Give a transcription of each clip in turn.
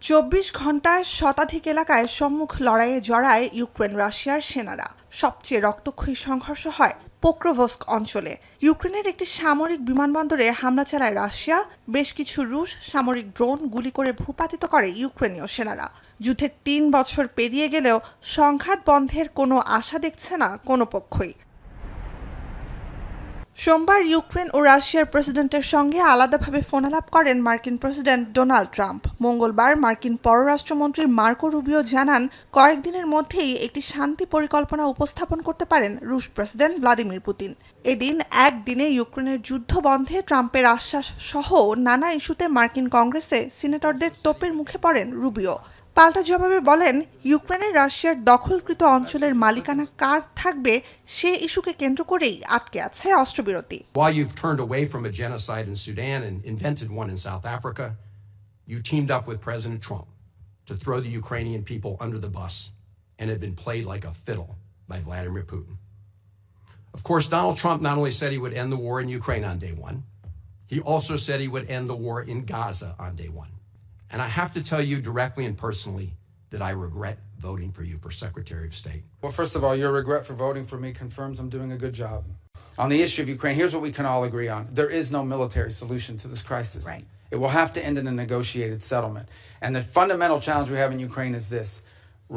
২৪ ঘণ্টায় শতাধিক এলাকায় সম্মুখ লড়াইয়ে জড়ায় ইউক্রেন রাশিয়ার সেনারা। সবচেয়ে রক্তক্ষয়ী সংঘর্ষ হয় পোক্রোভস্ক অঞ্চলে। ইউক্রেনের একটি সামরিক বিমানবন্দরে হামলা চালায় রাশিয়া। বেশ কিছু রুশ সামরিক ড্রোন গুলি করে ভূপাতিত করে ইউক্রেনীয় সেনারা। যুদ্ধের ৩ বছর পেরিয়ে গেলেও সংঘাত বন্ধের কোনো আশা দেখছে না কোনো পক্ষই। সোমবার ইউক্রেন ও রাশিয়ার প্রেসিডেন্টের সঙ্গে আলাদাভাবে ফোনালাপ করেন মার্কিন প্রেসিডেন্ট ডোনাল্ড ট্রাম্প। মঙ্গলবার মার্কিন পররাষ্ট্রমন্ত্রী মার্কো রুবিও জানান, কয়েকদিনের মধ্যেই একটি শান্তি পরিকল্পনা উপস্থাপন করতে পারেন রুশ প্রেসিডেন্ট ভ্লাদিমির পুতিন। এদিন একদিনে ইউক্রেনের যুদ্ধ বন্ধে ট্রাম্পের আশ্বাস সহ নানা ইস্যুতে মার্কিন কংগ্রেসে সিনেটরদের তোপের মুখে পড়েন রুবিও। পাল্টা জবাবে বলেন, ইউক্রেনের রাশিয়ার দখলকৃত অঞ্চলের মালিকানা কার থাকবে সে ইস্যুকে কেন্দ্র করেই আটকে আছে অস্ত্রবিরতি। While you've turned away from a genocide in Sudan and invented one in South Africa, you teamed up with President Trump to throw the Ukrainian people under the bus and have been played like a fiddle by Vladimir Putin. Of course, Donald Trump not only said he would end the war in Ukraine on day one, he also said he would end the war in Gaza on day one. And I have to tell you directly and personally that I regret voting for you for Secretary of State. Well, first of all, your regret for voting for me confirms I'm doing a good job. On the issue of Ukraine, here's what we can all agree on. There is no military solution to this crisis. Right. It will have to end in a negotiated settlement. And the fundamental challenge we have in Ukraine is this.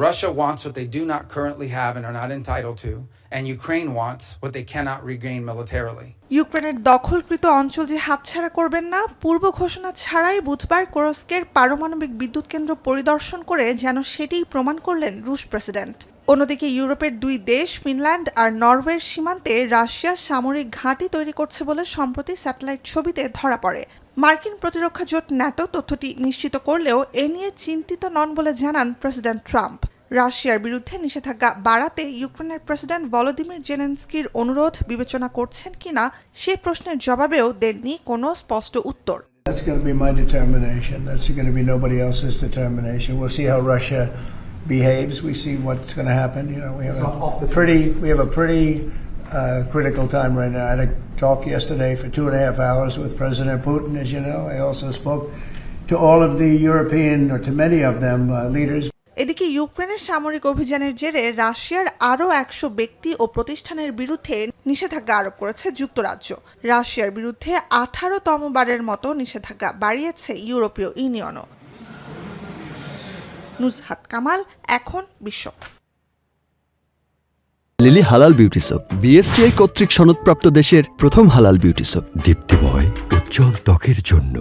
Russia wants what they do not currently have and are not entitled to, and Ukraine wants what they cannot regain militarily. ইউক্রেনের দখলকৃত অঞ্চল যে হাতছাড়া করবেন না, পূর্ব ঘোষণা ছাড়াই বুধবার কুরস্কের পারমাণবিক বিদ্যুৎ কেন্দ্র পরিদর্শন করে যেন সেটিই প্রমাণ করলেন রুশ প্রেসিডেন্ট। অন্যদিকে ইউরোপের দুই দেশ ফিনল্যান্ড আর নরওয়ের সীমান্তে রাশিয়া সামরিক ঘাঁটি তৈরি করছে বলে সম্প্রতি স্যাটেলাইট ছবিতে ধরা পড়ে। মার্কিন প্রতিরক্ষা জোট ন্যাটো তথ্যটি নিশ্চিত করলেও এ নিয়ে চিন্তিত নন বলে জানান প্রেসিডেন্ট ট্রাম্প। রাশিয়ার বিরুদ্ধে নিষেধাজ্ঞা বাড়াতে ইউক্রেনের প্রেসিডেন্ট ভলোদিমির জেলেনস্কির অনুরোধ বিবেচনা করছেন কিনা সে প্রশ্নের জবাবেও দেননি কোনো স্পষ্ট উত্তর। That's going to be my determination. That's going to be nobody else's determination. We'll see how Russia behaves. We see what's going to happen. You know, we have a pretty critical time right now. I had a talk yesterday for 2.5 hours with President Putin, as you know. I also spoke to all of the European, or to many of them, leaders. এদিকে ইউক্রেনের সামরিক অভিযানের জেরে রাশিয়ার আরও 100 ব্যক্তি ও প্রতিষ্ঠানের বিরুদ্ধে নিষেধাজ্ঞা আরোপ করেছে যুক্তরাজ্য। রাশিয়ার বিরুদ্ধে 18তম বারের মতো নিষেধাজ্ঞা বাড়িয়েছে ইউরোপীয় ইউনিয়নও। নুজহাত কামাল, এখন বিশ্ব। লিলি হালাল বিউটি সোপ, বিএসটিআই কর্তৃক সনদপ্রাপ্ত দেশের প্রথম হালাল বিউটি সোপ। দীপ্তিময় উজ্জ্বল ত্বকের জন্য।